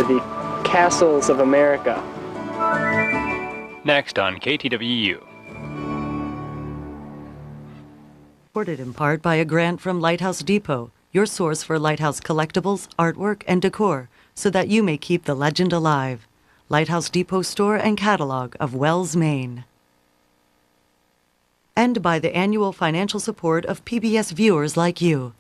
are the castles of America. Next on KTWU. Supported in part by a grant from Lighthouse Depot, your source for lighthouse collectibles, artwork, and decor, so that you may keep the legend alive. Lighthouse Depot store and catalog of Wells, Maine. And by the annual financial support of PBS viewers like you.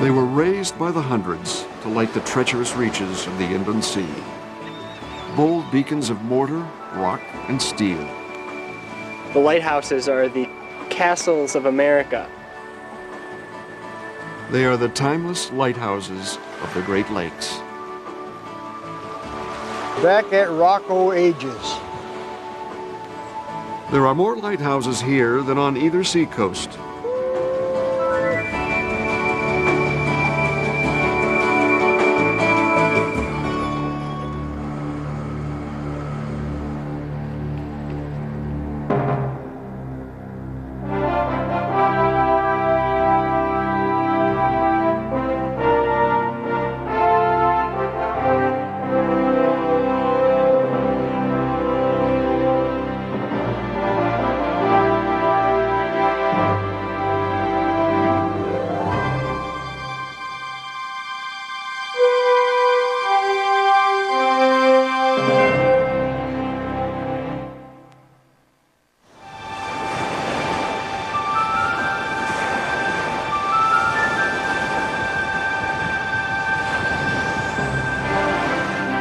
They were raised by the hundreds to light the treacherous reaches of the inland sea. Bold beacons of mortar, rock, and steel. The lighthouses are the castles of America. They are the timeless lighthouses of the Great Lakes. Back at Rocco Ages. There are more lighthouses here than on either seacoast.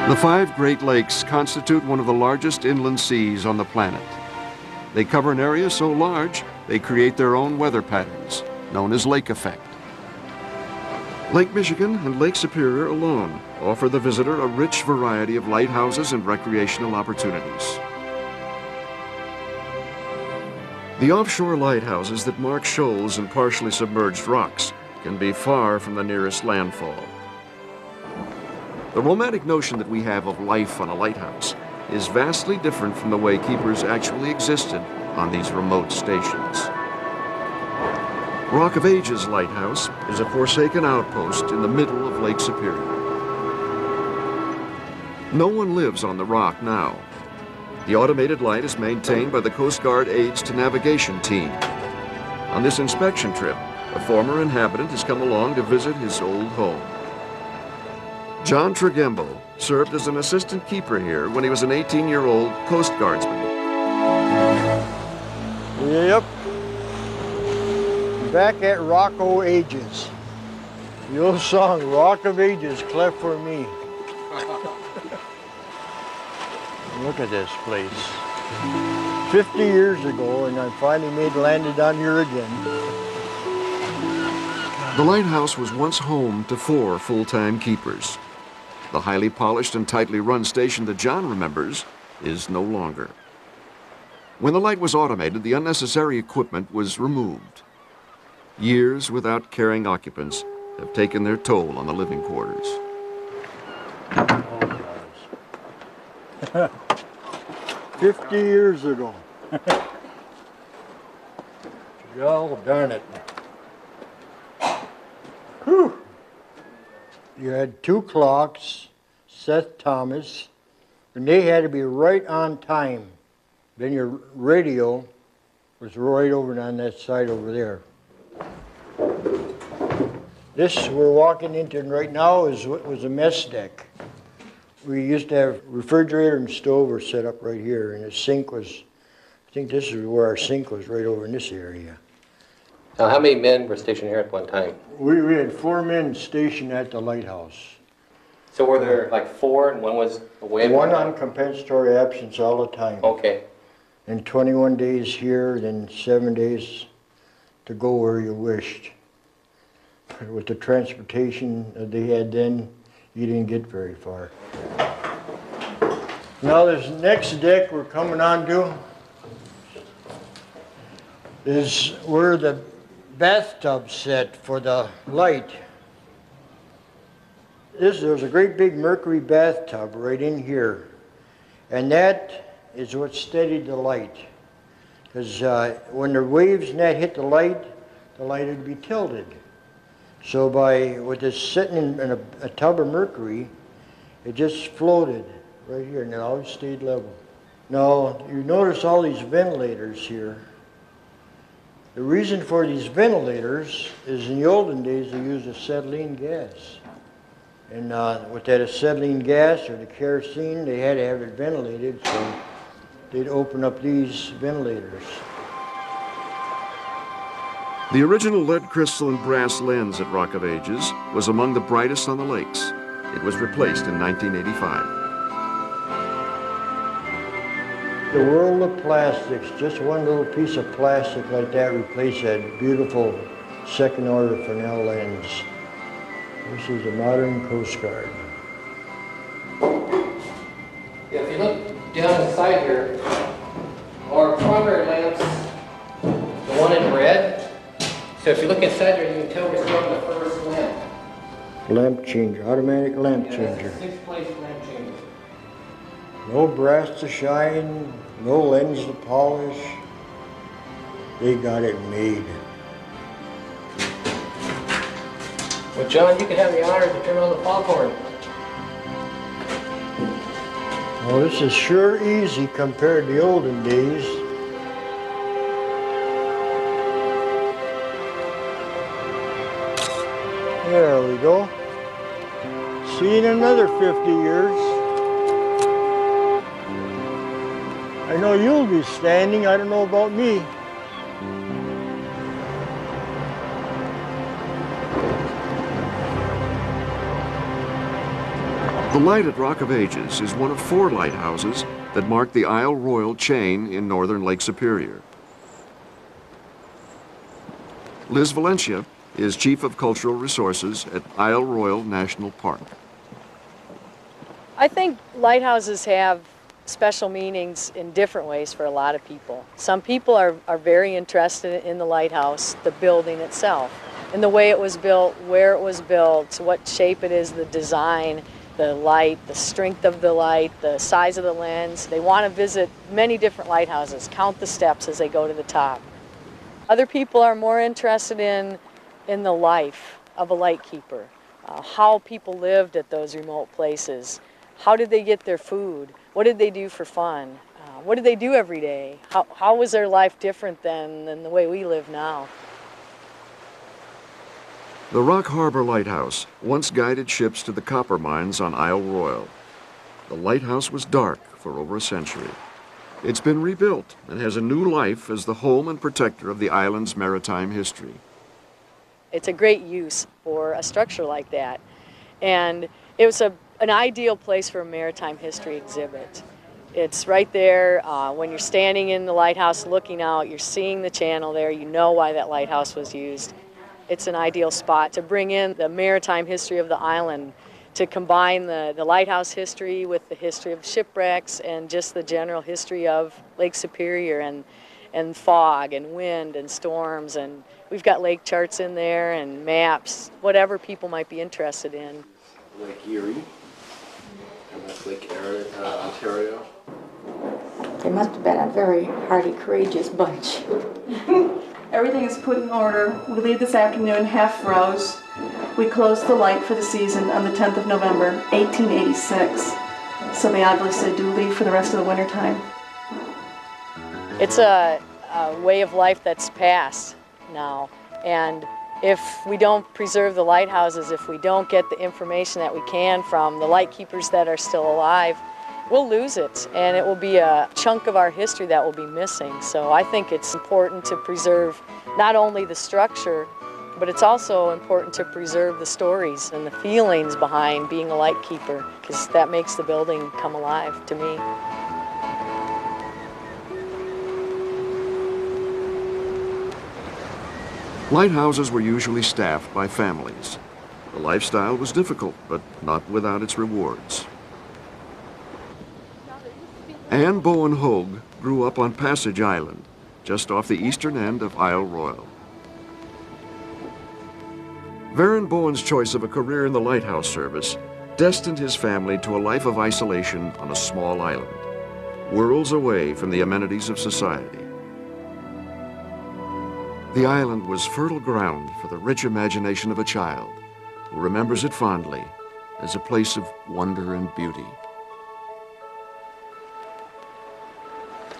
The 5 Great Lakes constitute one of the largest inland seas on the planet. They cover an area so large, they create their own weather patterns, known as lake effect. Lake Michigan and Lake Superior alone offer the visitor a rich variety of lighthouses and recreational opportunities. The offshore lighthouses that mark shoals and partially submerged rocks can be far from the nearest landfall. The romantic notion that we have of life on a lighthouse is vastly different from the way keepers actually existed on these remote stations. Rock of Ages Lighthouse is a forsaken outpost in the middle of Lake Superior. No one lives on the rock now. The automated light is maintained by the Coast Guard Aids to Navigation team. On this inspection trip, a former inhabitant has come along to visit his old home. John Tregembo served as an assistant keeper here when he was an 18-year-old Coast Guardsman. Yep. Back at Rocco Ages. The old song, Rock of Ages, cleft for me. Look at this place. 50 years ago, and I finally landed on here again. The lighthouse was once home to 4 full-time keepers. The highly polished and tightly run station that John remembers is no longer. When the light was automated, the unnecessary equipment was removed. Years without caring occupants have taken their toll on the living quarters. 50 years ago. Oh, darn it. Whew. You had 2 clocks, Seth Thomas, and they had to be right on time. Then your radio was right over on that side over there. This we're walking into right now is what was a mess deck. We used to have refrigerator and stove were set up right here, and the sink was, I think this is where our sink was, right over in this area. Now, how many men were stationed here at one time? We had 4 men stationed at the lighthouse. So were there like 4 and one was away? One on compensatory absence all the time. Okay. And 21 days here, then 7 days to go where you wished. But with the transportation that they had then, you didn't get very far. Now this next deck we're coming on to is where the bathtub set for the light. There's a great big mercury bathtub right in here, and that is what steadied the light. Because when the waves net hit the light would be tilted. So with this sitting in a tub of mercury, it just floated right here, and it always stayed level. Now, you notice all these ventilators here. The reason for these ventilators is in the olden days they used acetylene gas. And with that acetylene gas or the kerosene, they had to have it ventilated, so they'd open up these ventilators. The original lead crystal and brass lens at Rock of Ages was among the brightest on the lakes. It was replaced in 1985. The world of plastics, just one little piece of plastic like that replaced that beautiful second order Fresnel lens. This is the modern Coast Guard. If you look down inside here, our primary lamps, the one in red. So if you look inside there, you can tell we're still on the first lamp. Lamp changer, automatic lamp changer. That's a 6-place lamp changer. No brass to shine, no lens to polish. They got it made. Well, John, you can have the honor to turn on the foghorn. Well, this is sure easy compared to the olden days. There we go. See you in another 50 years. I know you'll be standing, I don't know about me. The light at Rock of Ages is one of 4 lighthouses that mark the Isle Royal chain in northern Lake Superior. Liz Valencia is Chief of Cultural Resources at Isle Royal National Park. I think lighthouses have special meanings in different ways for a lot of people. Some people are very interested in the lighthouse, the building itself, in the way it was built, where it was built, what shape it is, the design, the light, the strength of the light, the size of the lens. They want to visit many different lighthouses, count the steps as they go to the top. Other people are more interested in the life of a lightkeeper, how people lived at those remote places. How did they get their food? What did they do for fun? What did they do every day? How was their life different than the way we live now? The Rock Harbor Lighthouse once guided ships to the copper mines on Isle Royal. The lighthouse was dark for over a century. It's been rebuilt and has a new life as the home and protector of the island's maritime history. It's a great use for a structure like that. And it was an ideal place for a maritime history exhibit. It's right there. When you're standing in the lighthouse looking out, you're seeing the channel there. You know why that lighthouse was used. It's an ideal spot to bring in the maritime history of the island, to combine the lighthouse history with the history of shipwrecks and just the general history of Lake Superior and fog and wind and storms. And we've got lake charts in there and maps, whatever people might be interested in. Lake Erie, and that's Lake Ontario. They must have been a very hardy, courageous bunch. Everything is put in order. We leave this afternoon half rose. We close the light for the season on the 10th of November, 1886. So they obviously do leave for the rest of the winter time. It's a way of life that's past now. And if we don't preserve the lighthouses, if we don't get the information that we can from the lightkeepers that are still alive, we'll lose it, and it will be a chunk of our history that will be missing. So I think it's important to preserve not only the structure, but it's also important to preserve the stories and the feelings behind being a lightkeeper, because that makes the building come alive to me. Lighthouses were usually staffed by families. The lifestyle was difficult, but not without its rewards. Anne Bowen Hogue grew up on Passage Island, just off the eastern end of Isle Royal. Varen Bowen's choice of a career in the lighthouse service destined his family to a life of isolation on a small island, worlds away from the amenities of society. The island was fertile ground for the rich imagination of a child who remembers it fondly as a place of wonder and beauty.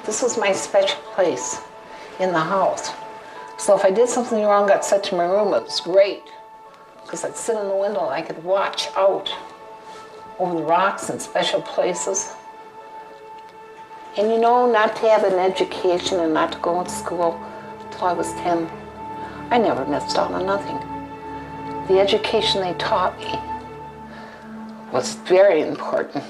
This was my special place in the house. So if I did something wrong, got sent to my room, it was great. Because I'd sit in the window and I could watch out over the rocks and special places. And you know, not to have an education and not to go to school till I was 10, I never missed out on nothing. The education they taught me was very important.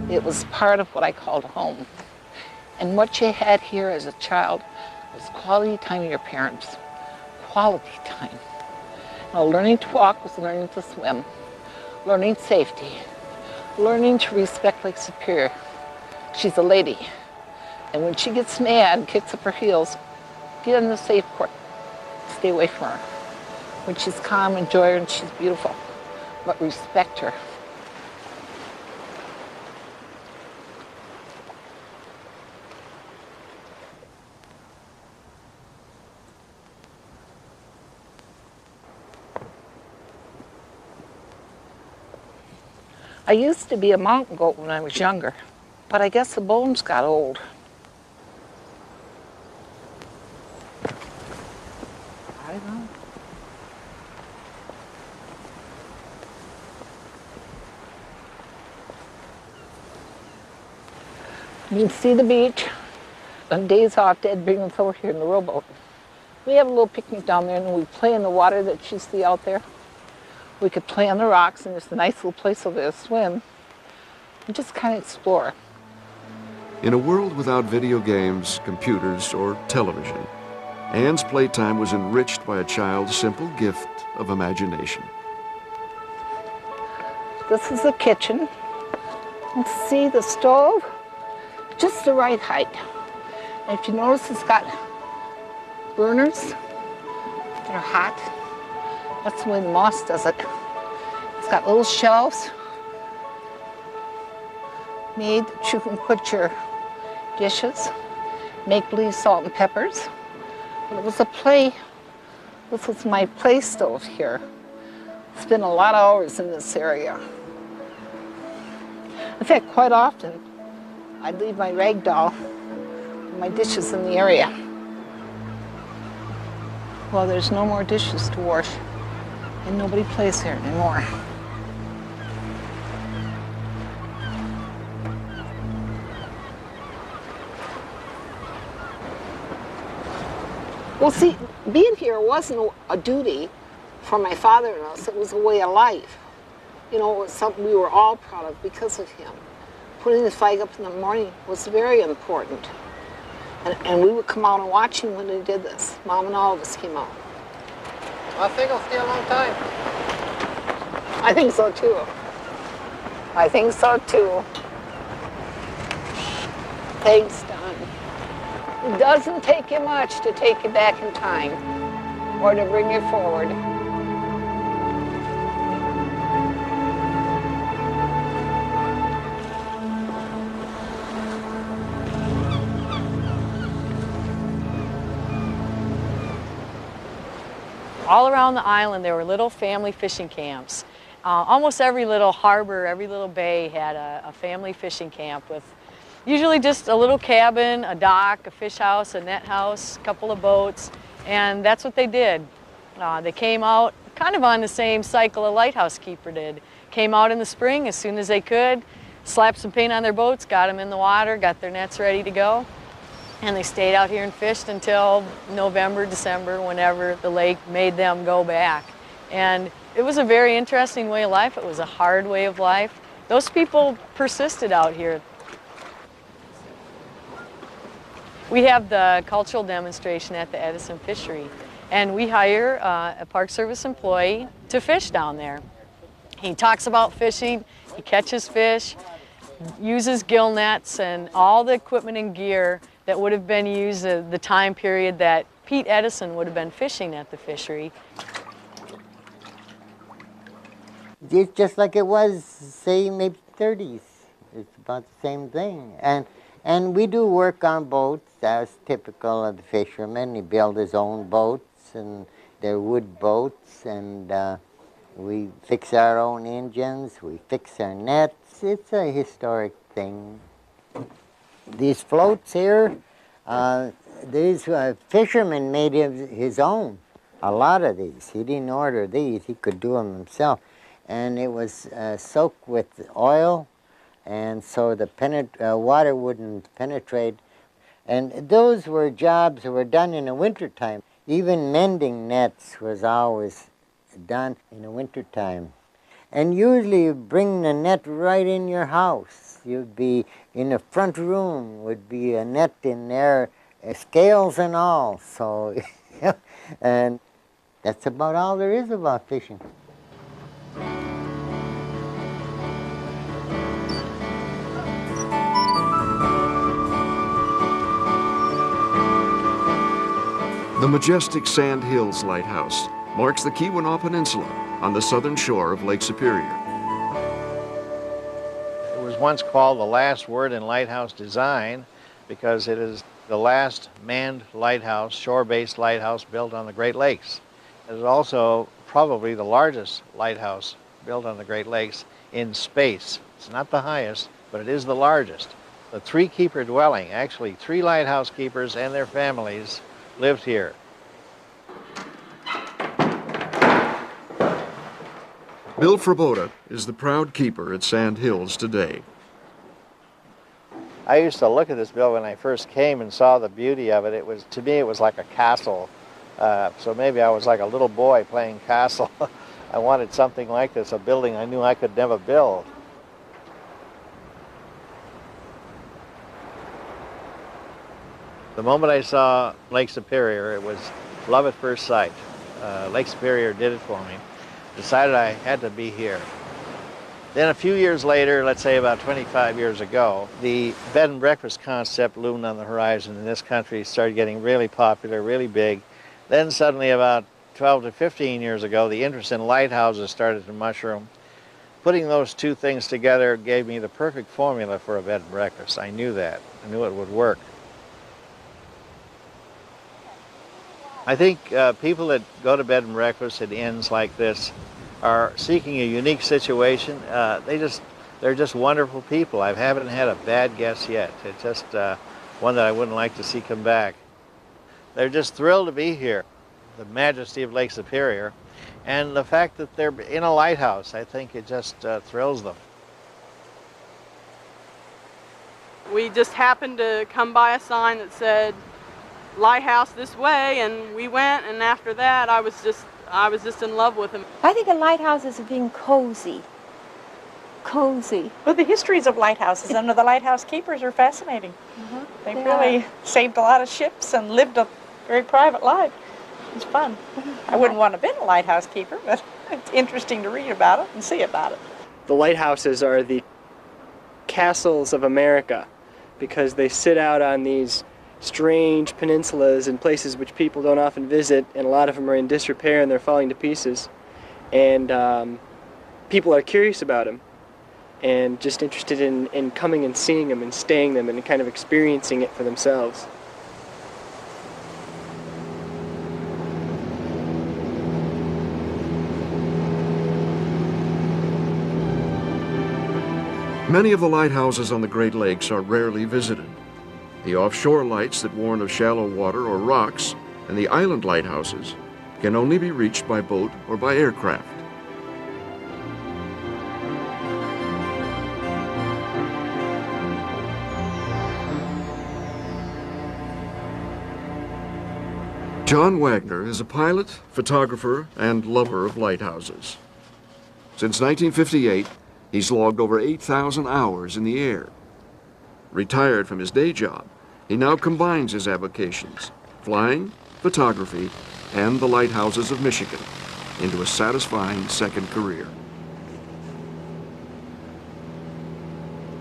It was part of what I called home. And what you had here as a child was quality time with your parents. Quality time. Now, learning to walk was learning to swim. Learning safety. Learning to respect like superior. She's a lady. And when she gets mad and kicks up her heels, get in the safe court. Stay away from her. When she's calm, enjoy her, and she's beautiful. But respect her. I used to be a mountain goat when I was younger, but I guess the bones got old. I don't know. You can see the beach. On days off, Dad brings us over here in the rowboat. We have a little picnic down there and we play in the water that you see out there. We could play on the rocks, and there's a nice little place over there to swim and just kind of explore. In a world without video games, computers, or television, Anne's playtime was enriched by a child's simple gift of imagination. This is the kitchen. Let's see the stove, just the right height. And if you notice, it's got burners that are hot. That's the way the moss does it. It's got little shelves made that you can put your dishes, make-believe salt and peppers. But it was a play. This was my play stove here. Spent a lot of hours in this area. In fact, quite often, I'd leave my rag doll and my dishes in the area. Well, there's no more dishes to wash. And nobody plays here anymore. Well, see, being here wasn't a duty for my father and us. It was a way of life. You know, it was something we were all proud of because of him. Putting the flag up in the morning was very important. And we would come out and watch him when he did this. Mom and all of us came out. I think I'll stay a long time. I think so too. I think so too. Thanks, Don. It doesn't take you much to take you back in time or to bring you forward. All around the island there were little family fishing camps. Almost every little harbor, every little bay had a family fishing camp with usually just a little cabin, a dock, a fish house, a net house, a couple of boats, and that's what they did. They came out kind of on the same cycle a lighthouse keeper did. Came out in the spring as soon as they could, slapped some paint on their boats, got them in the water, got their nets ready to go. And they stayed out here and fished until November, December, whenever the lake made them go back. And it was a very interesting way of life. It was a hard way of life. Those people persisted out here. We have the cultural demonstration at the Edison Fishery, and we hire a Park Service employee to fish down there. He talks about fishing, he catches fish, uses gill nets and all the equipment and gear that would have been used at the time period that Pete Edison would have been fishing at the fishery. It's just like it was, say, maybe 30s. It's about the same thing. And we do work on boats. That's typical of the fishermen. He built his own boats, and they're wood boats, and we fix our own engines. We fix our nets. It's a historic thing. These floats here, these fishermen made his own. A lot of these. He didn't order these. He could do them himself. And it was soaked with oil, and so the water wouldn't penetrate. And those were jobs that were done in the wintertime. Even mending nets was always done in the wintertime. And usually you bring the net right in your house. You'd be in the front room, would be a net in there, scales and all. So, and that's about all there is about fishing. The majestic Sand Hills Lighthouse marks the Keweenaw Peninsula on the southern shore of Lake Superior. It was once called the last word in lighthouse design because it is the last manned lighthouse, shore-based lighthouse built on the Great Lakes. It is also probably the largest lighthouse built on the Great Lakes in space. It's not the highest, but it is the largest. The three-keeper dwelling, actually 3 lighthouse keepers and their families lived here. Bill Fraboda is the proud keeper at Sand Hills today. I used to look at this bill when I first came and saw the beauty of it. To me, it was like a castle. So maybe I was like a little boy playing castle. I wanted something like this, a building I knew I could never build. The moment I saw Lake Superior, it was love at first sight. Lake Superior did it for me. Decided I had to be here. Then a few years later, let's say about 25 years ago, the bed and breakfast concept loomed on the horizon in this country, started getting really popular, really big. Then suddenly about 12 to 15 years ago, the interest in lighthouses started to mushroom. Putting those two things together gave me the perfect formula for a bed and breakfast. I knew that. I knew it would work. I think people that go to bed and breakfast at inns like this are seeking a unique situation. They're just wonderful people. I haven't had a bad guest yet. It's just one that I wouldn't like to see come back. They're just thrilled to be here. The majesty of Lake Superior and the fact that they're in a lighthouse, I think it just thrills them. We just happened to come by a sign that said lighthouse this way, and we went, and after that I was just in love with them. I think a lighthouse is being cozy. Cozy. Well, the histories of lighthouses under the lighthouse keepers are fascinating. They really saved a lot of ships and lived a very private life. It's fun. I wouldn't want to be a lighthouse keeper, but it's interesting to read about it and see about it. The lighthouses are the castles of America because they sit out on these strange peninsulas and places which people don't often visit, and a lot of them are in disrepair and they're falling to pieces. And people are curious about them and just interested in coming and seeing them and staying them and kind of experiencing it for themselves. Many of the lighthouses on the Great Lakes are rarely visited. The offshore lights that warn of shallow water or rocks, and the island lighthouses, can only be reached by boat or by aircraft. John Wagner is a pilot, photographer, and lover of lighthouses. Since 1958, he's logged over 8,000 hours in the air. Retired from his day job, he now combines his avocations, flying, photography, and the lighthouses of Michigan, into a satisfying second career.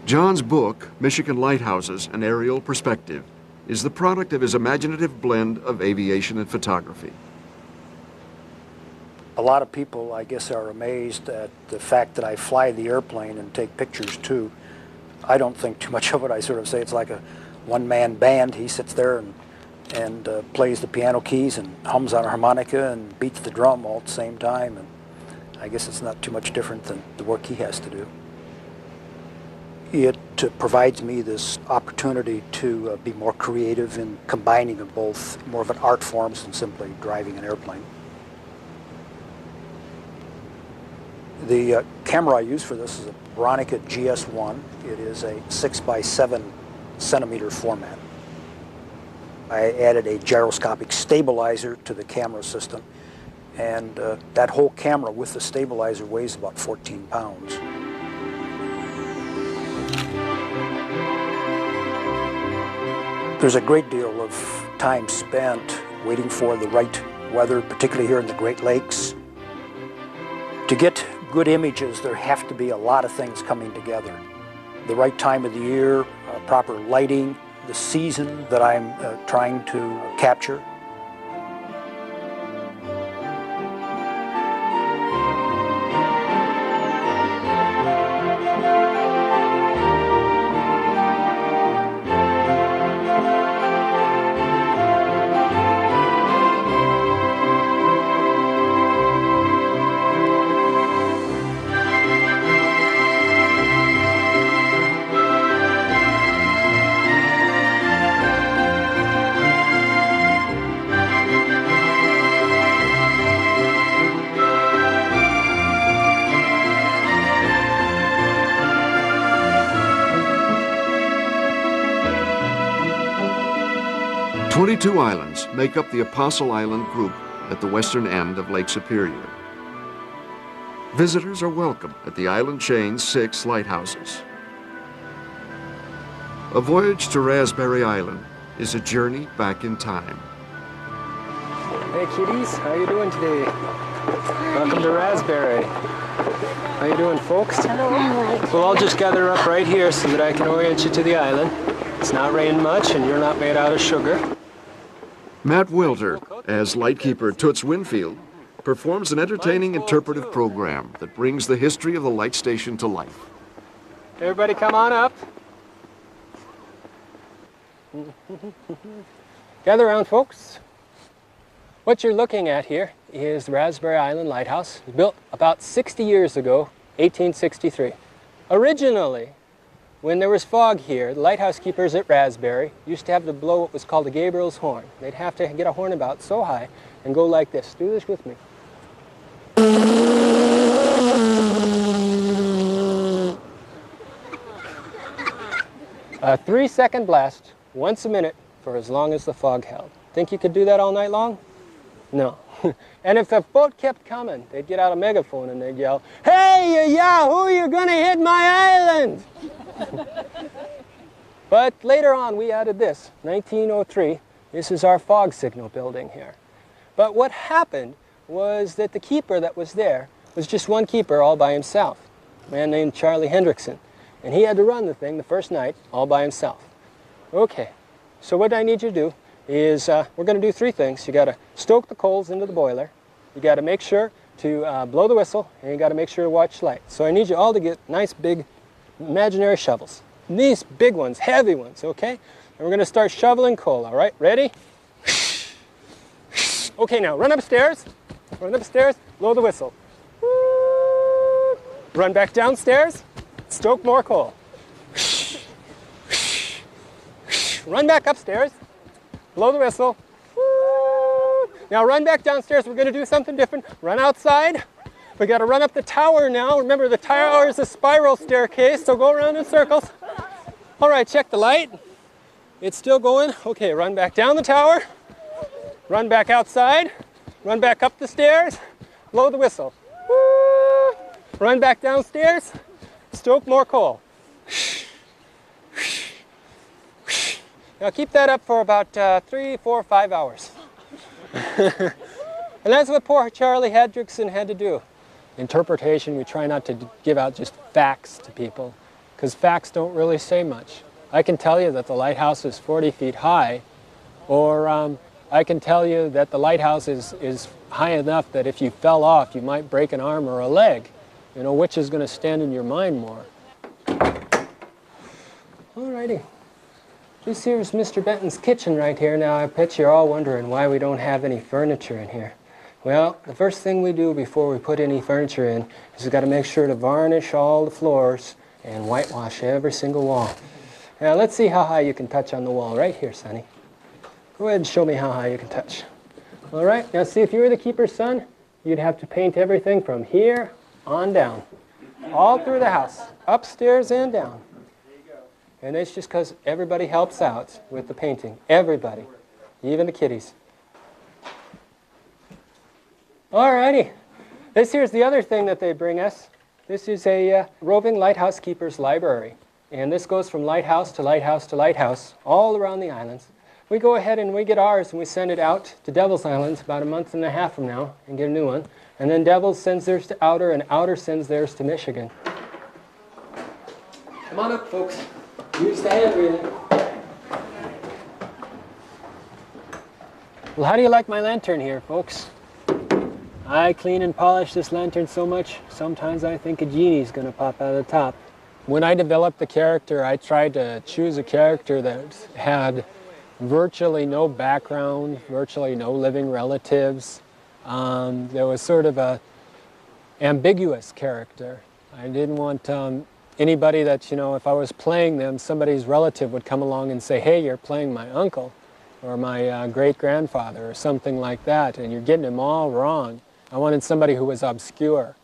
John's book, Michigan Lighthouses, An Aerial Perspective, is the product of his imaginative blend of aviation and photography. A lot of people, I guess, are amazed at the fact that I fly the airplane and take pictures too. I don't think too much of it. I sort of say it's like a one-man band. He sits there and plays the piano keys and hums on a harmonica and beats the drum all at the same time. And I guess it's not too much different than the work he has to do. It provides me this opportunity to be more creative in combining of both, more of an art form than simply driving an airplane. The camera I use for this is a Bronica GS1. It is a 6x7 centimeter format. I added a gyroscopic stabilizer to the camera system, and that whole camera with the stabilizer weighs about 14 pounds. There's a great deal of time spent waiting for the right weather, particularly here in the Great Lakes. To get good images, there have to be a lot of things coming together. The right time of the year, proper lighting, the season that I'm trying to capture. Two islands make up the Apostle Island group at the western end of Lake Superior. Visitors are welcome at the island chain's 6 lighthouses. A voyage to Raspberry Island is a journey back in time. Hey kiddies, how you doing today? Welcome to Raspberry. How you doing, folks? Hello. We'll all just gather up right here so that I can orient you to the island. It's not raining much and you're not made out of sugar. Matt Welter, as lightkeeper Toots Winfield, performs an entertaining interpretive program that brings the history of the light station to life. Everybody come on up. Gather around, folks. What you're looking at here is Raspberry Island Lighthouse. It was built about 60 years ago, 1863. Originally, when there was fog here, the lighthouse keepers at Raspberry used to have to blow what was called a Gabriel's horn. They'd have to get a horn about so high and go like this. Do this with me. A 3-second blast, once a minute, for as long as the fog held. Think you could do that all night long? No. And if the boat kept coming, they'd get out a megaphone and they'd yell, "Hey, you yahoo, you're gonna hit my island!" But later on, we added this, 1903. This is our fog signal building here. But what happened was that the keeper that was there was just one keeper all by himself, a man named Charlie Hendrickson. And he had to run the thing the first night all by himself. Okay, so what I need you to do is we're going to do 3 things. You got to stoke the coals into the boiler. You got to make sure to blow the whistle, and you got to make sure to watch light. So I need you all to get nice big imaginary shovels. These big ones, heavy ones, okay? And we're going to start shoveling coal, all right? Ready? Okay, now run upstairs, blow the whistle. Run back downstairs, stoke more coal. Run back upstairs, blow the whistle. Now run back downstairs. We're going to do something different. Run outside. We got to run up the tower now. Remember, the tower is a spiral staircase, so go around in circles. All right, check the light. It's still going. Okay, run back down the tower. Run back outside. Run back up the stairs. Blow the whistle. Run back downstairs. Stoke more coal. Now keep that up for about 3, 4, 5 hours. And that's what poor Charlie Hendrickson had to do. Interpretation, we try not to give out just facts to people. because facts don't really say much. I can tell you that the lighthouse is 40 feet high, or I can tell you that the lighthouse is high enough that if you fell off, you might break an arm or a leg. You know, which is going to stand in your mind more? Alrighty. This here is Mr. Benton's kitchen right here. Now, I bet you're all wondering why we don't have any furniture in here. Well, the first thing we do before we put any furniture in is we've got to make sure to varnish all the floors and whitewash every single wall. Now, let's see how high you can touch on the wall. Right here, Sonny. Go ahead and show me how high you can touch. All right, now see, if you were the keeper's son, you'd have to paint everything from here on down. All through the house, upstairs and down. And it's just because everybody helps out with the painting. Everybody. Even the kiddies. Alrighty. This here's the other thing that they bring us. This is a roving lighthouse keeper's library. And this goes from lighthouse to lighthouse to lighthouse all around the islands. We go ahead and we get ours and we send it out to Devil's Islands about a month and a half from now and get a new one. And then Devil's sends theirs to Outer and Outer sends theirs to Michigan. Come on up, folks. Use the hand breathing. Well, how do you like my lantern here, folks? I clean and polish this lantern so much, sometimes I think a genie's going to pop out of the top. When I developed the character, I tried to choose a character that had virtually no background, virtually no living relatives. There was sort of a ambiguous character. I didn't want anybody that, you know, if I was playing them, somebody's relative would come along and say, hey, you're playing my uncle or my great-grandfather or something like that, and you're getting them all wrong. I wanted somebody who was obscure.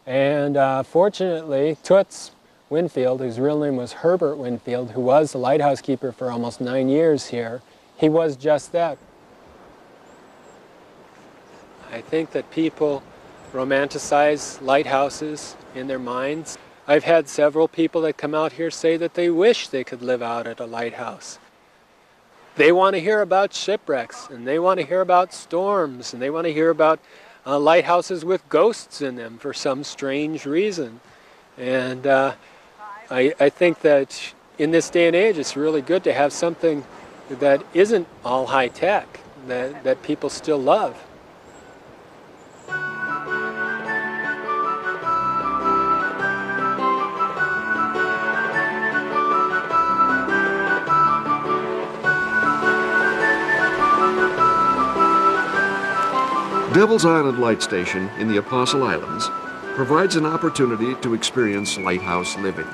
And fortunately, Toots Winfield, whose real name was Herbert Winfield, who was the lighthouse keeper for almost 9 years here, he was just that. I think that people romanticize lighthouses in their minds. I've had several people that come out here say that they wish they could live out at a lighthouse. They want to hear about shipwrecks, and they want to hear about storms, and they want to hear about lighthouses with ghosts in them for some strange reason. And I think that in this day and age, it's really good to have something that isn't all high-tech, that people still love. Devil's Island Light Station in the Apostle Islands provides an opportunity to experience lighthouse living.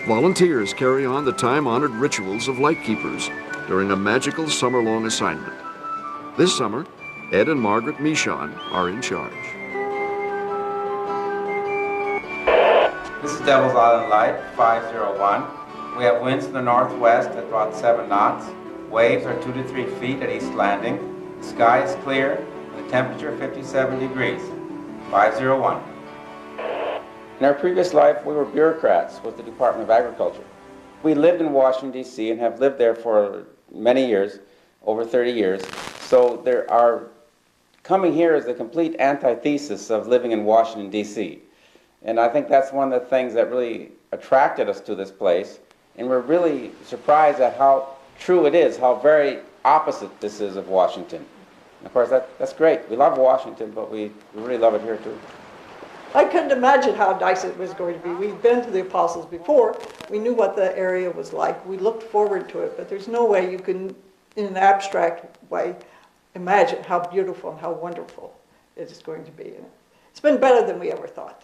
Volunteers carry on the time-honored rituals of lightkeepers during a magical summer-long assignment. This summer, Ed and Margaret Michon are in charge. This is Devil's Island Light 501. We have winds in the northwest at about 7 knots. Waves are 2 to 3 feet at East Landing. The sky is clear. The temperature 57 degrees, 501. In our previous life, we were bureaucrats with the Department of Agriculture. We lived in Washington, D.C. and have lived there for many years, over 30 years. So coming here is a complete antithesis of living in Washington, D.C. And I think that's one of the things that really attracted us to this place. And we're really surprised at how true it is, how very opposite this is of Washington. Of course, that's great. We love Washington, but we really love it here, too. I couldn't imagine how nice it was going to be. We'd been to the Apostles before. We knew what the area was like. We looked forward to it, but there's no way you can, in an abstract way, imagine how beautiful and how wonderful it is going to be. It's been better than we ever thought.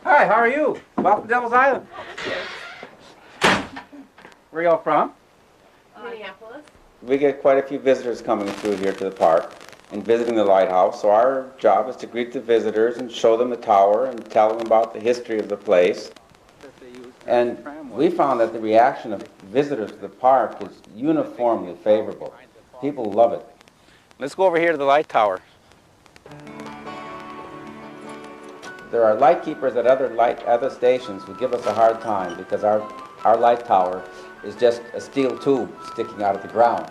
Hi, how are you? Welcome to Devil's Island. Where are y'all from? Minneapolis. We get quite a few visitors coming through here to the park and visiting the lighthouse. So our job is to greet the visitors and show them the tower and tell them about the history of the place. And we found that the reaction of visitors to the park is uniformly favorable. People love it. Let's go over here to the light tower. There are light keepers at other stations who give us a hard time because our light tower is just a steel tube sticking out of the ground.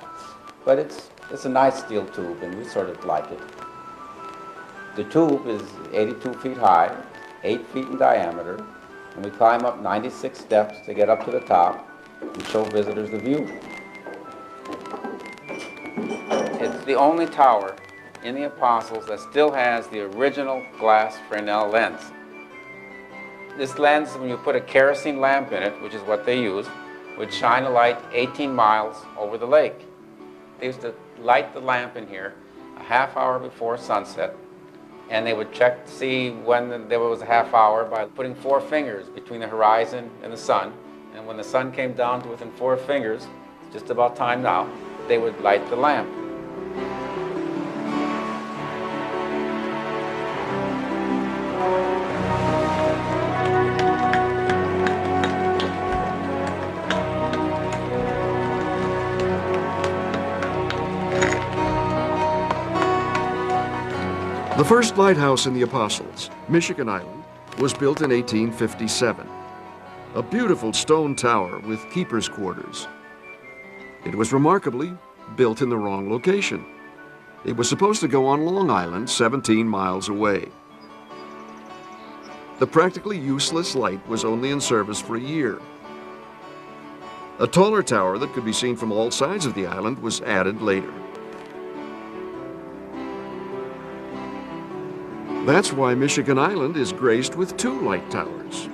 But it's a nice steel tube, and we sort of like it. The tube is 82 feet high, 8 feet in diameter, And we climb up 96 steps to get up to the top and show visitors the view. It's the only tower in the Apostles that still has the original glass Fresnel lens. This lens, when you put a kerosene lamp in it, which is what they use, would shine a light 18 miles over the lake. They used to light the lamp in here a half hour before sunset, and they would check to see when there was a half hour by putting 4 fingers between the horizon and the sun. And when the sun came down to within 4 fingers, it's just about time now, they would light the lamp. The first lighthouse in the Apostles, Michigan Island, was built in 1857. A beautiful stone tower with keeper's quarters. It was remarkably built in the wrong location. It was supposed to go on Long Island, 17 miles away. The practically useless light was only in service for a year. A taller tower that could be seen from all sides of the island was added later. That's why Michigan Island is graced with 2 light towers.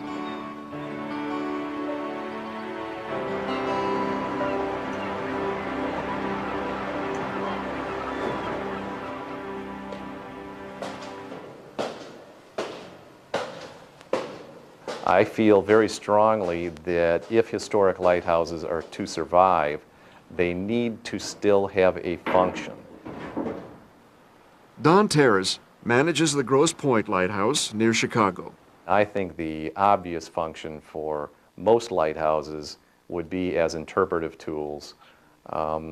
I feel very strongly that if historic lighthouses are to survive, they need to still have a function. Don Terrace manages the Grosse Pointe Lighthouse near Chicago. I think the obvious function for most lighthouses would be as interpretive tools,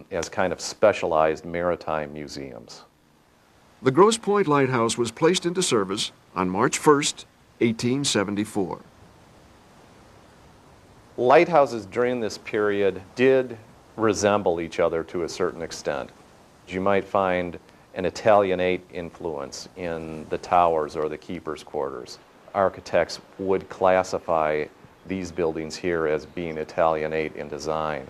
as kind of specialized maritime museums. The Grosse Pointe Lighthouse was placed into service on March 1st, 1874. Lighthouses during this period did resemble each other to a certain extent. You might find an Italianate influence in the towers or the keeper's quarters. Architects would classify these buildings here as being Italianate in design.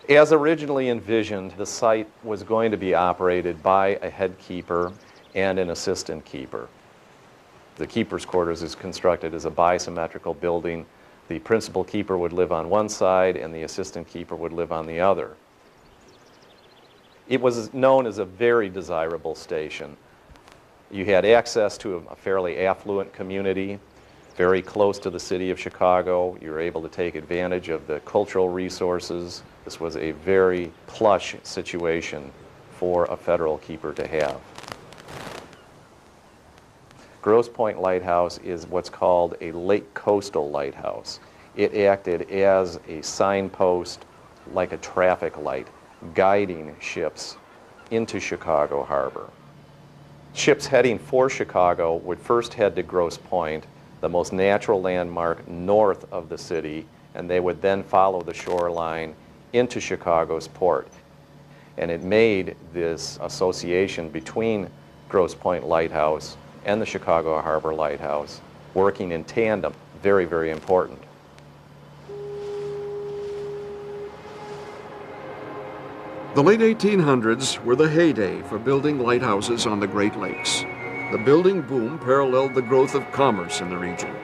As originally envisioned, the site was going to be operated by a head keeper and an assistant keeper. The keeper's quarters is constructed as a bisymmetrical building. The principal keeper would live on one side and the assistant keeper would live on the other. It was known as a very desirable station. You had access to a fairly affluent community, very close to the city of Chicago. You were able to take advantage of the cultural resources. This was a very plush situation for a federal keeper to have. Grosse Pointe Lighthouse is what's called a lake coastal lighthouse. It acted as a signpost, like a traffic light, guiding ships into Chicago Harbor. Ships heading for Chicago would first head to Grosse Pointe, the most natural landmark north of the city, and they would then follow the shoreline into Chicago's port. And it made this association between Grosse Pointe Lighthouse and the Chicago Harbor Lighthouse working in tandem very, very important. The late 1800s were the heyday for building lighthouses on the Great Lakes. The building boom paralleled the growth of commerce in the region.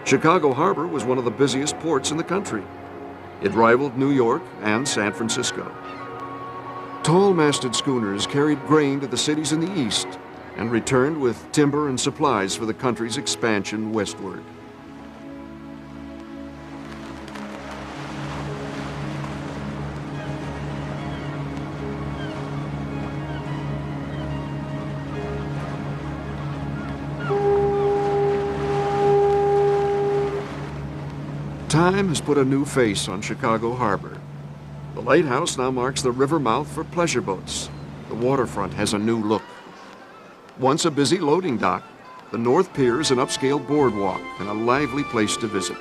Chicago Harbor was one of the busiest ports in the country. It rivaled New York and San Francisco. Tall-masted schooners carried grain to the cities in the east and returned with timber and supplies for the country's expansion westward. Time has put a new face on Chicago Harbor. The lighthouse now marks the river mouth for pleasure boats. The waterfront has a new look. Once a busy loading dock, the North Pier is an upscale boardwalk and a lively place to visit.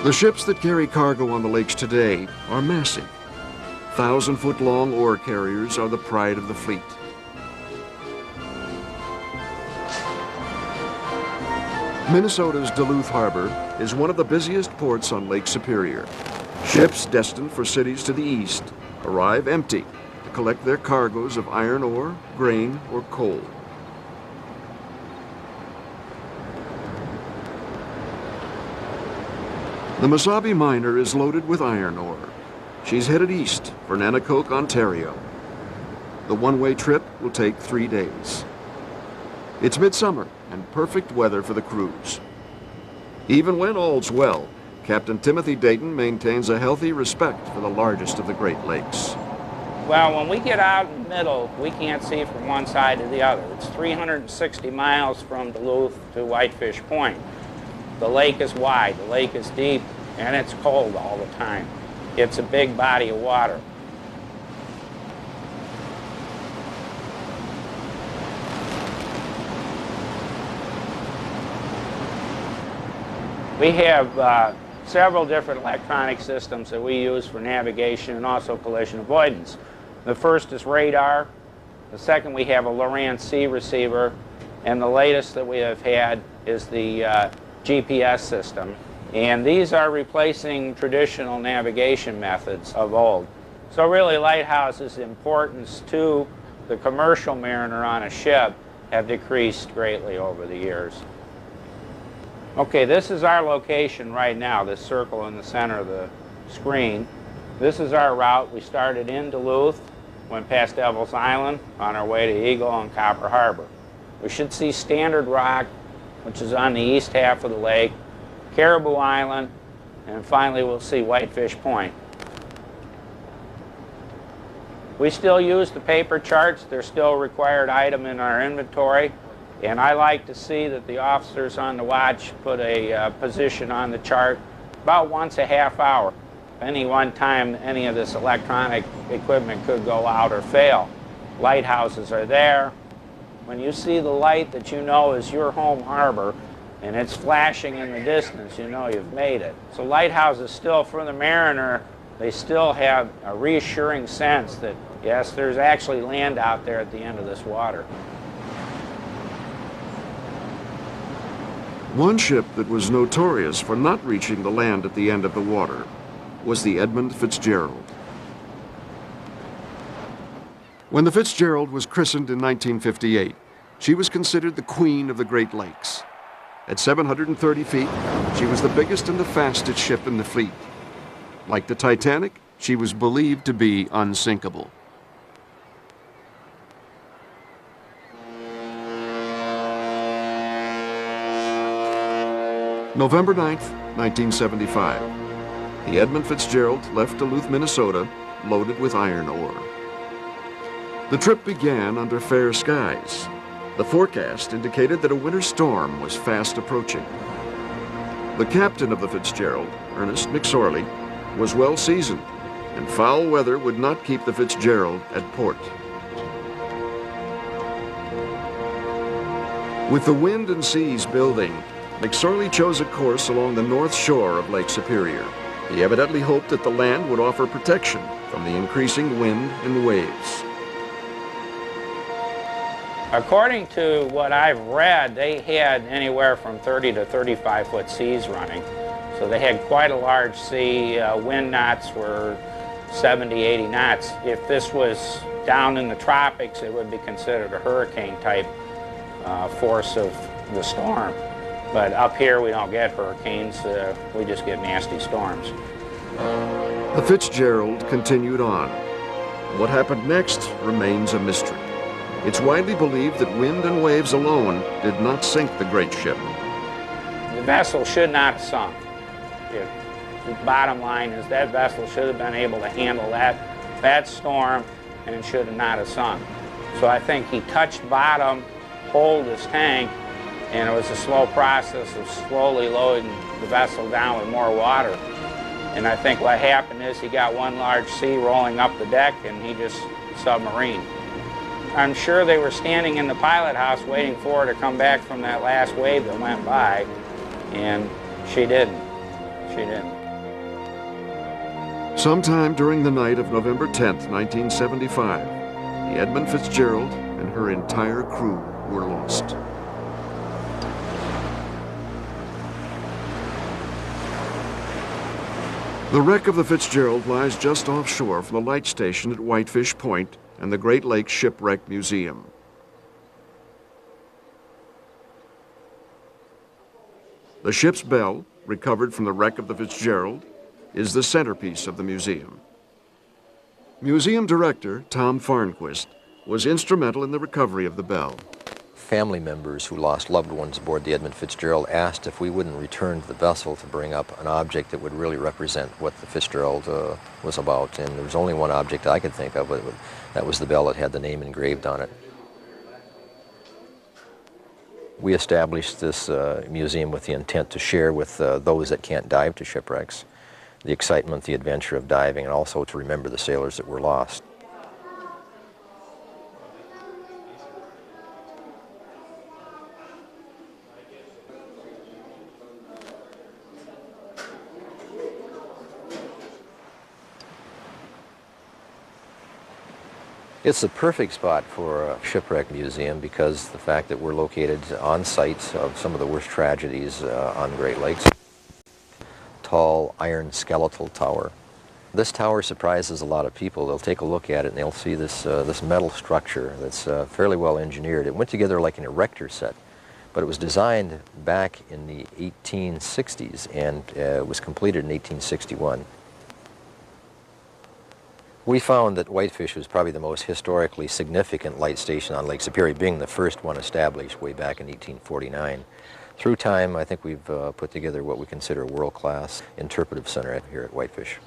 The ships that carry cargo on the lakes today are massive. 1,000-foot-long ore carriers are the pride of the fleet. Minnesota's Duluth Harbor is one of the busiest ports on Lake Superior. Ships destined for cities to the east arrive empty to collect their cargoes of iron ore, grain, or coal. The Mesabi miner is loaded with iron ore. She's headed east for Nanticoke, Ontario. The one-way trip will take 3 days. It's midsummer and perfect weather for the cruise. Even when all's well, Captain Timothy Dayton maintains a healthy respect for the largest of the Great Lakes. Well, when we get out in the middle, we can't see from one side to the other. It's 360 miles from Duluth to Whitefish Point. The lake is wide, the lake is deep, and it's cold all the time. It's a big body of water. We have several different electronic systems that we use for navigation and also collision avoidance. The first is radar. The second, we have a Loran C receiver. And the latest that we have had is the GPS system. And these are replacing traditional navigation methods of old. So really, lighthouses' importance to the commercial mariner on a ship have decreased greatly over the years. Okay, this is our location right now, this circle in the center of the screen. This is our route. We started in Duluth, went past Devil's Island on our way to Eagle and Copper Harbor. We should see Standard Rock, which is on the east half of the lake, Caribou Island, and finally we'll see Whitefish Point. We still use the paper charts. They're still a required item in our inventory. And I like to see that the officers on the watch put a position on the chart about once a half hour. Any one time any of this electronic equipment could go out or fail. Lighthouses are there. When you see the light that you know is your home harbor and it's flashing in the distance, you know you've made it. So lighthouses still, for the mariner, they still have a reassuring sense that, yes, there's actually land out there at the end of this water. One ship that was notorious for not reaching the land at the end of the water was the Edmund Fitzgerald. When the Fitzgerald was christened in 1958, she was considered the queen of the Great Lakes. At 730 feet, she was the biggest and the fastest ship in the fleet. Like the Titanic, she was believed to be unsinkable. November 9th, 1975. The Edmund Fitzgerald left Duluth, Minnesota, loaded with iron ore. The trip began under fair skies. The forecast indicated that a winter storm was fast approaching. The captain of the Fitzgerald, Ernest McSorley, was well seasoned, and foul weather would not keep the Fitzgerald at port. With the wind and seas building, McSorley chose a course along the north shore of Lake Superior. He evidently hoped that the land would offer protection from the increasing wind and waves. According to what I've read, they had anywhere from 30 to 35 foot seas running. So they had quite a large sea. Wind knots were 70, 80 knots. If this was down in the tropics, it would be considered a hurricane type force of the storm. But up here, we don't get hurricanes. We just get nasty storms. The Fitzgerald continued on. What happened next remains a mystery. It's widely believed that wind and waves alone did not sink the great ship. The vessel should not have sunk. The bottom line is that vessel should have been able to handle that storm and should not have sunk. So I think he touched bottom, pulled his tank, and it was a slow process of slowly loading the vessel down with more water. And I think what happened is he got one large sea rolling up the deck and he just submarined. I'm sure they were standing in the pilot house waiting for her to come back from that last wave that went by, and she didn't. She didn't. Sometime during the night of November 10th, 1975, the Edmund Fitzgerald and her entire crew were lost. The wreck of the Fitzgerald lies just offshore from the light station at Whitefish Point and the Great Lakes Shipwreck Museum. The ship's bell, recovered from the wreck of the Fitzgerald, is the centerpiece of the museum. Museum director Tom Farnquist was instrumental in the recovery of the bell. Family members who lost loved ones aboard the Edmund Fitzgerald asked if we wouldn't return to the vessel to bring up an object that would really represent what the Fitzgerald was about. And there was only one object I could think of. That was the bell that had the name engraved on it. We established this museum with the intent to share with those that can't dive to shipwrecks the excitement, the adventure of diving, and also to remember the sailors that were lost. It's the perfect spot for a shipwreck museum because the fact that we're located on sites of some of the worst tragedies on the Great Lakes. Tall iron skeletal tower. This tower surprises a lot of people. They'll take a look at it and they'll see this, this metal structure that's fairly well engineered. It went together like an erector set, but it was designed back in the 1860s and was completed in 1861. We found that Whitefish was probably the most historically significant light station on Lake Superior, being the first one established way back in 1849. Through time, I think we've put together what we consider a world-class interpretive center here at Whitefish.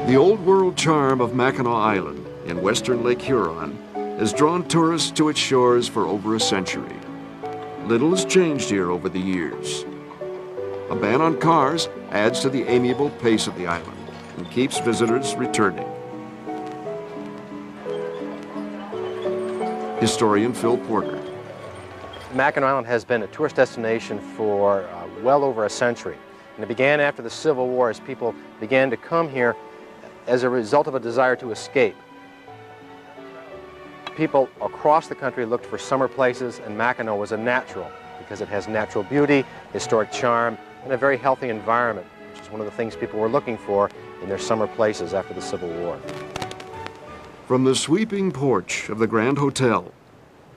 The old world charm of Mackinac Island in western Lake Huron has drawn tourists to its shores for over a century. Little has changed here over the years. A ban on cars adds to the amiable pace of the island and keeps visitors returning. Historian Phil Porter. Mackinac Island has been a tourist destination for well over a century. And it began after the Civil War as people began to come here as a result of a desire to escape. People across the country looked for summer places, and Mackinac was a natural because it has natural beauty, historic charm, and a very healthy environment, which is one of the things people were looking for in their summer places after the Civil War. From the sweeping porch of the Grand Hotel,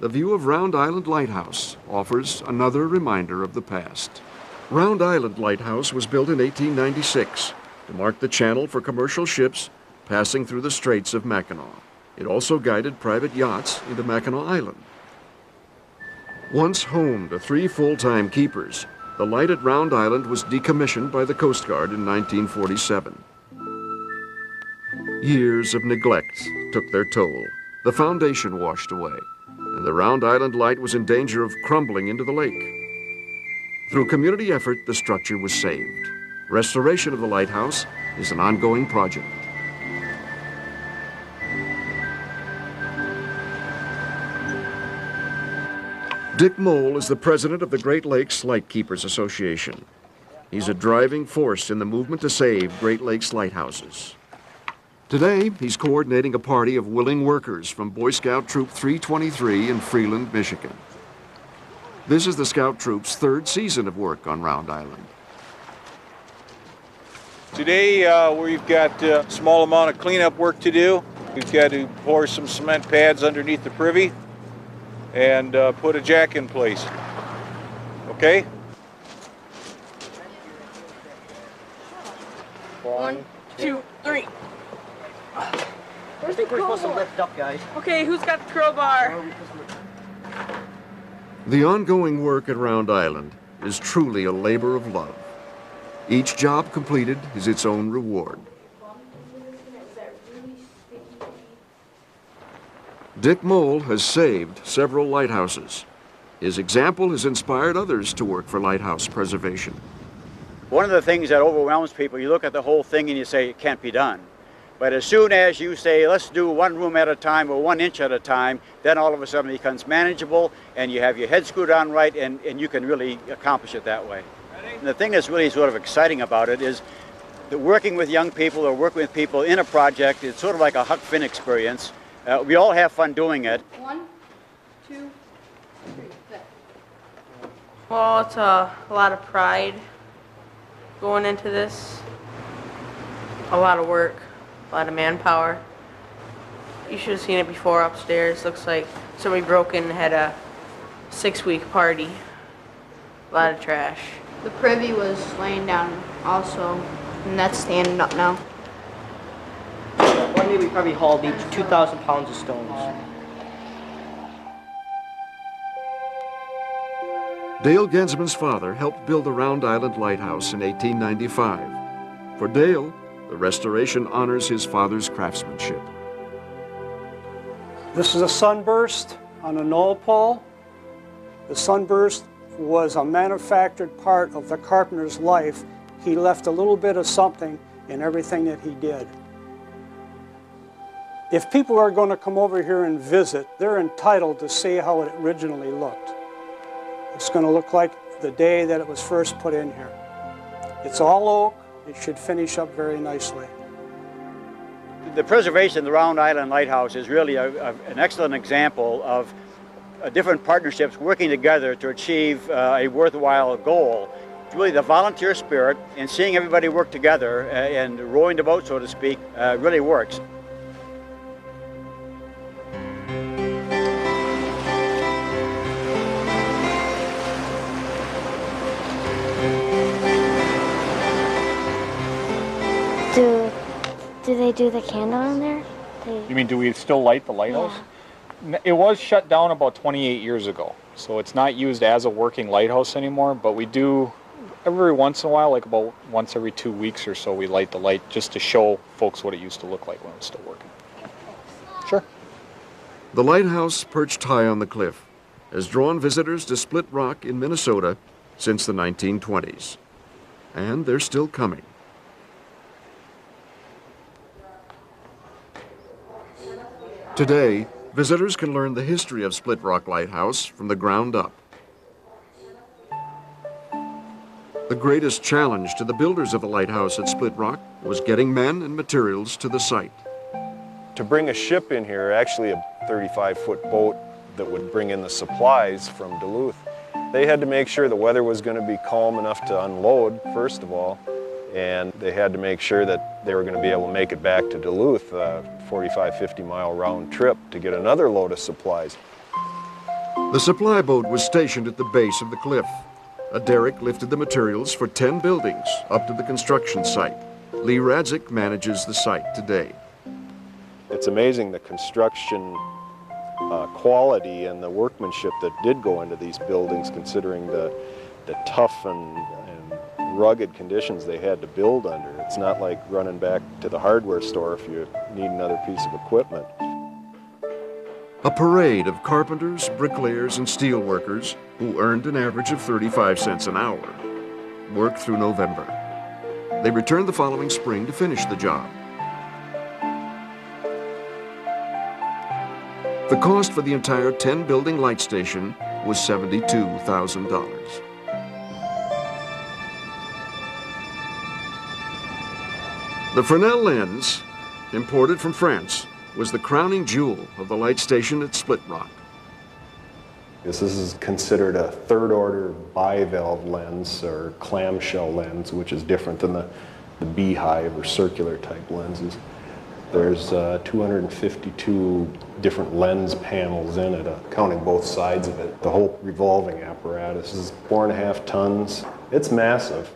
the view of Round Island Lighthouse offers another reminder of the past. Round Island Lighthouse was built in 1896 to mark the channel for commercial ships passing through the Straits of Mackinac. It also guided private yachts into Mackinac Island. Once home to 3 full-time keepers, the light at Round Island was decommissioned by the Coast Guard in 1947. Years of neglect took their toll. The foundation washed away, and the Round Island light was in danger of crumbling into the lake. Through community effort, the structure was saved. Restoration of the lighthouse is an ongoing project. Dick Mole is the president of the Great Lakes Lightkeepers Association. He's a driving force in the movement to save Great Lakes lighthouses. Today, he's coordinating a party of willing workers from Boy Scout Troop 323 in Freeland, Michigan. This is the Scout Troop's 3rd season of work on Round Island. Today, we've got a small amount of cleanup work to do. We've got to pour some cement pads underneath the privy and put a jack in place. Okay? 1, 2, 3. Where's the crowbar? We're supposed to lift up, guys. Okay, who's got the crowbar? The ongoing work at Round Island is truly a labor of love. Each job completed is its own reward. Dick Mole has saved several lighthouses. His example has inspired others to work for lighthouse preservation. One of the things that overwhelms people, you look at the whole thing and you say it can't be done. But as soon as you say, let's do one room at a time or 1 inch at a time, then all of a sudden it becomes manageable and you have your head screwed on right and you can really accomplish it that way. And the thing that's really sort of exciting about it is that working with young people or working with people in a project, it's sort of like a Huck Finn experience. We all have fun doing it. 1, 2, 3, sit. Well, it's a lot of pride going into this, a lot of work, a lot of manpower. You should have seen it before upstairs. Looks like somebody broke in and had a 6-week party. A lot of trash. The privy was laying down also, and that's standing up now. One day we probably hauled each 2,000 pounds of stones. Dale Gensman's father helped build the Round Island Lighthouse in 1895. For Dale, the restoration honors his father's craftsmanship. This is a sunburst on a knoll pole. The sunburst was a manufactured part of the carpenter's life. He left a little bit of something in everything that he did. If people are going to come over here and visit, they're entitled to see how it originally looked. It's going to look like the day that it was first put in here. It's all oak. It should finish up very nicely. The preservation of the Round Island Lighthouse is really an excellent example of different partnerships working together to achieve a worthwhile goal. It's really the volunteer spirit and seeing everybody work together and rowing the boat, so to speak, really works. Do they do the candle in there? You mean, do we still light the lighthouse? Yeah. It was shut down about 28 years ago, so it's not used as a working lighthouse anymore, but we do every once in a while, like about once every 2 weeks or so, we light the light just to show folks what it used to look like when it was still working. Sure. The lighthouse, perched high on the cliff, has drawn visitors to Split Rock in Minnesota since the 1920s. And they're still coming. Today, visitors can learn the history of Split Rock Lighthouse from the ground up. The greatest challenge to the builders of the lighthouse at Split Rock was getting men and materials to the site. To bring a ship in here, actually a 35-foot boat that would bring in the supplies from Duluth, they had to make sure the weather was going to be calm enough to unload, first of all, and they had to make sure that they were going to be able to make it back to Duluth, a 45, 50-mile round trip to get another load of supplies. The supply boat was stationed at the base of the cliff. A derrick lifted the materials for 10 buildings up to the construction site. Lee Radzik manages the site today. It's amazing the construction quality and the workmanship that did go into these buildings, considering the tough and rugged conditions they had to build under. It's not like running back to the hardware store if you need another piece of equipment. A parade of carpenters, bricklayers, and steel workers who earned an average of 35 cents an hour worked through November. They returned the following spring to finish the job. The cost for the entire 10-building light station was $72,000. The Fresnel lens, imported from France, was the crowning jewel of the light station at Split Rock. This is considered a third-order bivalve lens or clamshell lens, which is different than the beehive or circular type lenses. There's 252 different lens panels in it, counting both sides of it. The whole revolving apparatus is 4.5 tons. It's massive.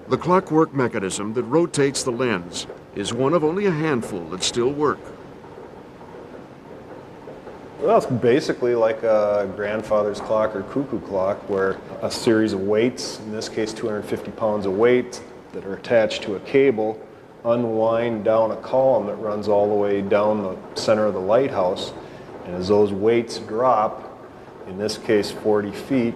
The clockwork mechanism that rotates the lens is one of only a handful that still work. Well, it's basically like a grandfather's clock or cuckoo clock, where a series of weights, in this case 250 pounds of weight, that are attached to a cable, unwind down a column that runs all the way down the center of the lighthouse. And as those weights drop, in this case 40 feet,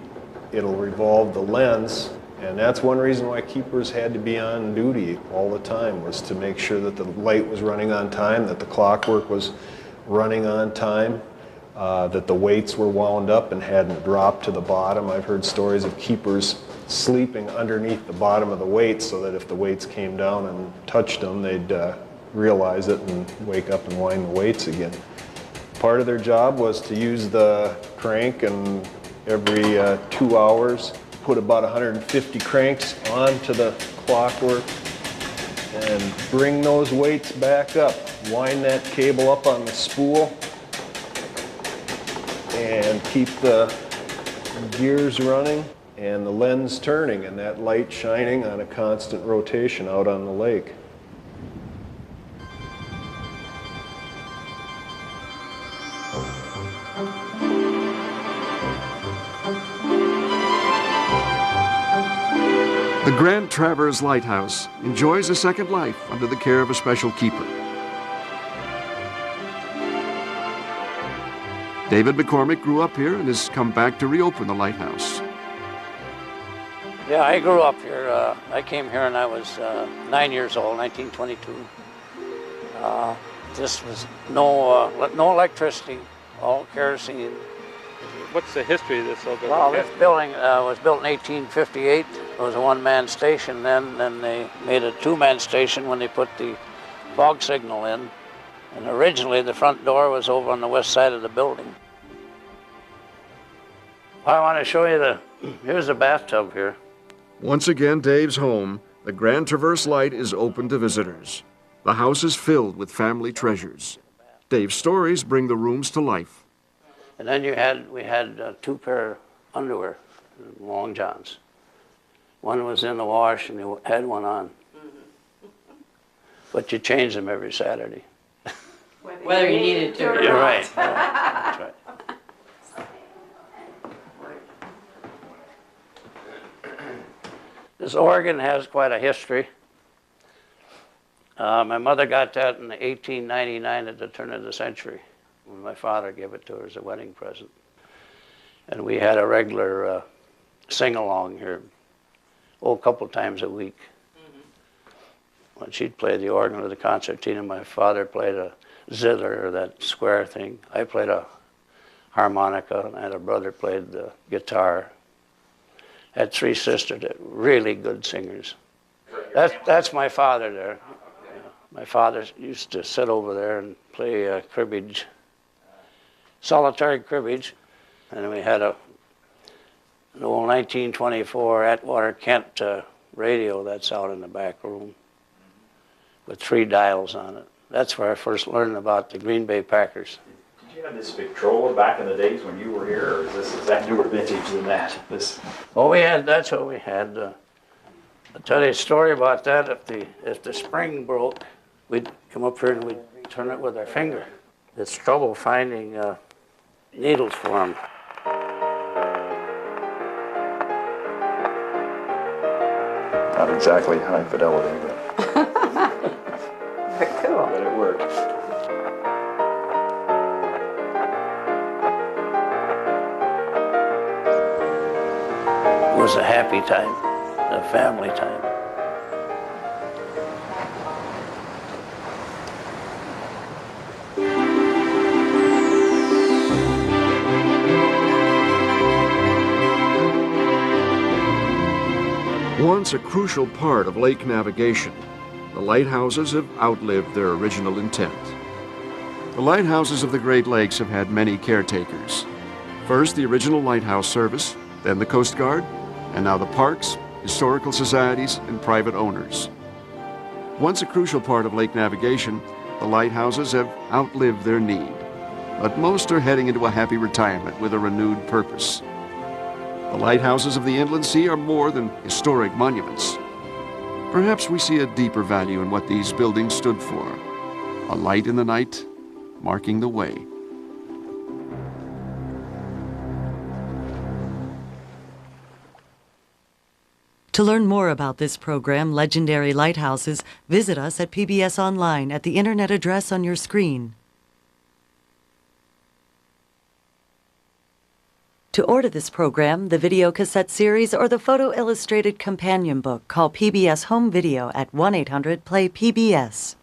it'll revolve the lens. And that's one reason why keepers had to be on duty all the time, was to make sure that the light was running on time, that the clockwork was running on time, that the weights were wound up and hadn't dropped to the bottom. I've heard stories of keepers sleeping underneath the bottom of the weights so that if the weights came down and touched them, they'd realize it and wake up and wind the weights again. Part of their job was to use the crank, and every 2 hours put about 150 cranks onto the clockwork and bring those weights back up. Wind that cable up on the spool and keep the gears running and the lens turning and that light shining on a constant rotation out on the lake. The Grand Traverse Lighthouse enjoys a second life under the care of a special keeper. David McCormick grew up here and has come back to reopen the lighthouse. Yeah, I grew up here. I came here when I was 9 years old, 1922. This was no electricity, all kerosene. What's the history of this? Well, this building was built in 1858. It was a one-man station then. Then they made a two-man station when they put the fog signal in. And originally the front door was over on the west side of the building. I want to show you here's the bathtub here. Once again, Dave's home, the Grand Traverse Light is open to visitors. The house is filled with family treasures. Dave's stories bring the rooms to life. And then we had two pair of underwear, long johns. One was in the wash and you had one on. But you changed them every Saturday. Whether you needed to or not. You're right. That's right. This organ has quite a history. My mother got that in 1899 at the turn of the century, when my father gave it to her as a wedding present. And we had a regular sing-along here, a couple times a week. When she'd play the organ or the concertina, my father played a zither, or that square thing. I played a harmonica, and I had a brother played the guitar. I had three sisters that were really good singers. That's my father there. My father used to sit over there and play cribbage, solitary cribbage. And we had an old 1924 Atwater Kent radio that's out in the back room with 3 dials on it. That's where I first learned about the Green Bay Packers. Did you have this Victrola back in the days when you were here, or is that newer vintage than that? Oh, that's what we had. I'll tell you a story about that. If the spring broke, we'd come up here and we'd turn it with our finger. It's trouble finding needles for them. Not exactly high fidelity, but Cool. but it worked. It was a happy time, a family time. Once a crucial part of lake navigation, the lighthouses have outlived their original intent. The lighthouses of the Great Lakes have had many caretakers. First, the original lighthouse service, then the Coast Guard, and now the parks, historical societies, and private owners. Once a crucial part of lake navigation, the lighthouses have outlived their need, but most are heading into a happy retirement with a renewed purpose. The lighthouses of the inland sea are more than historic monuments. Perhaps we see a deeper value in what these buildings stood for. A light in the night, marking the way. To learn more about this program, Legendary Lighthouses, visit us at PBS Online at the internet address on your screen. To order this program, the video cassette series, or the photo illustrated companion book, call PBS Home Video at 1-800-PLAY-PBS.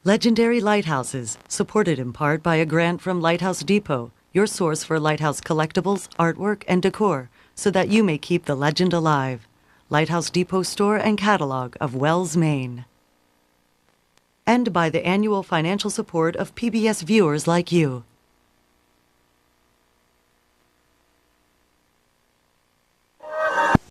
Legendary Lighthouses, supported in part by a grant from Lighthouse Depot, your source for lighthouse collectibles, artwork, and decor, so that you may keep the legend alive. Lighthouse Depot store and catalog of Wells, Maine. And by the annual financial support of PBS viewers like you.